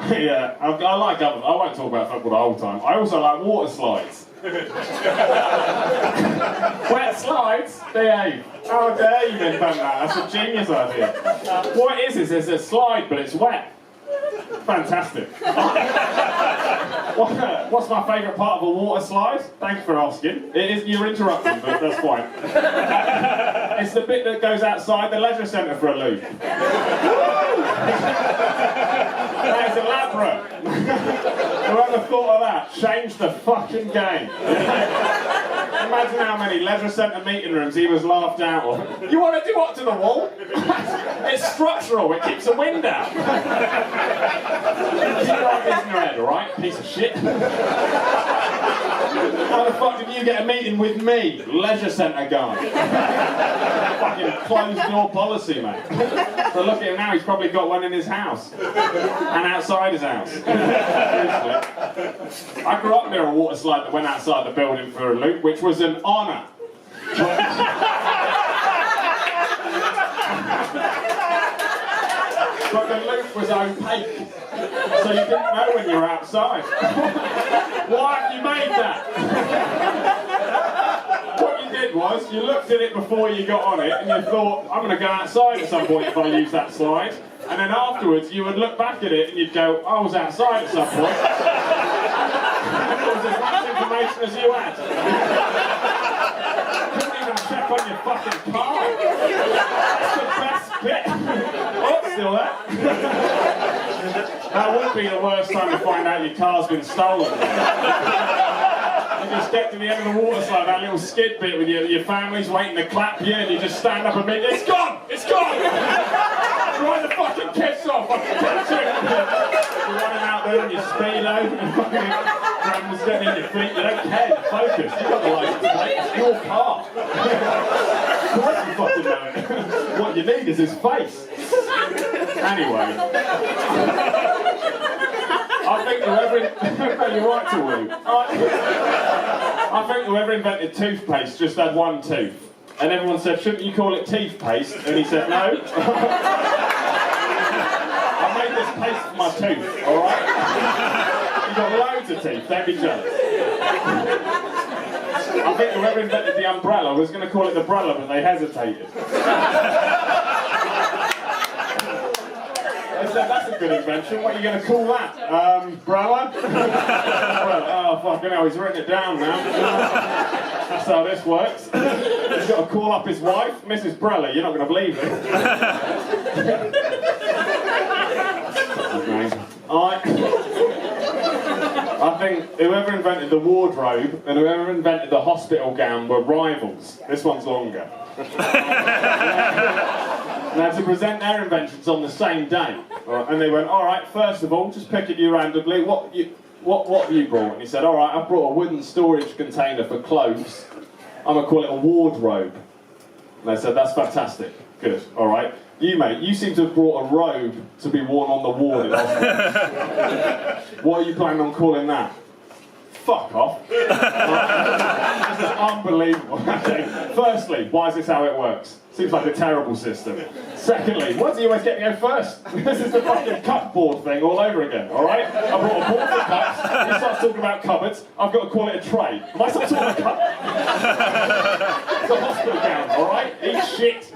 Yeah, I like others. I won't talk about football the whole time. I also like water slides. Wet slides? Behave. How dare you invent that? That's a genius idea. What it is it's a slide, but it's wet. Fantastic. What's my favourite part of a water slide? Thanks for asking. It is, you're interrupting, but that's fine. It's the bit that goes outside the leisure centre for a loop. That is elaborate. Whoever thought of that changed the fucking game. Imagine how many leisure centre meeting rooms he was laughed out of. You want to do what to the wall? It's structural, it keeps the wind out. Keep your ideas in your head, alright? Piece of shit. How the fuck did you get a meeting with me, leisure centre guy? Fucking closed door policy, mate. So look at him now, he's probably got one in his house. And outside his house. I grew up near a water slide that went outside the building for a loop, which was an honour. But the loop was opaque, so you didn't know when you were outside. Why have you made that? What you did was, you looked at it before you got on it, and you thought, I'm going to go outside at some point if I use that slide. And then afterwards, you would look back at it and you'd go, I was outside at some point. And it was as much information as you had. Couldn't even check on your fucking car. That's the best bit. Oh, still there. That would be the worst time to find out your car's been stolen. You just get to the end of the water slide, that little skid bit with your family's waiting to clap you, and you just stand up and be, it's gone! It's gone! Ride the fucking kids off, I can catch it! You're running out there in your speedo, and fucking grandma's getting in your feet, you don't care, you're focused, you've got the license plate, it's your car. Of course you fucking know it. What you need is his face. Anyway. I think whoever... You're right to woo. I think whoever invented toothpaste just had one tooth. And everyone said, shouldn't you call it teeth paste? And he said, no. I made this paste for my tooth, alright? You've got loads of teeth, don't be jealous. I think whoever invented the umbrella was going to call it the brella, but they hesitated. They said, that's a good invention, what are you going to call that? Brella? Oh, fucking hell, he's written it down now. That's how this works. He's got to call up his wife, Mrs. Brella, you're not going to believe it. I think whoever invented the wardrobe and whoever invented the hospital gown were rivals. This one's longer. Now, to present their inventions on the same day, and they went, all right, first of all, just pick it you randomly, what have you brought? And he said, all right, I've brought a wooden storage container for clothes. I'm going to call it a wardrobe. And they said, that's fantastic. Good, all right. You, mate, you seem to have brought a robe to be worn on the ward in hospital. What are you planning on calling that? Fuck off. This is unbelievable. Okay. Firstly, why is this how it works? Seems like a terrible system. Secondly, why do you always get to go first? This is the fucking cupboard thing all over again, alright? I brought a board for cups, he starts talking about cupboards, I've got to call it a tray. Am I still talking about a cup? It's a hospital gown, alright? Eat shit.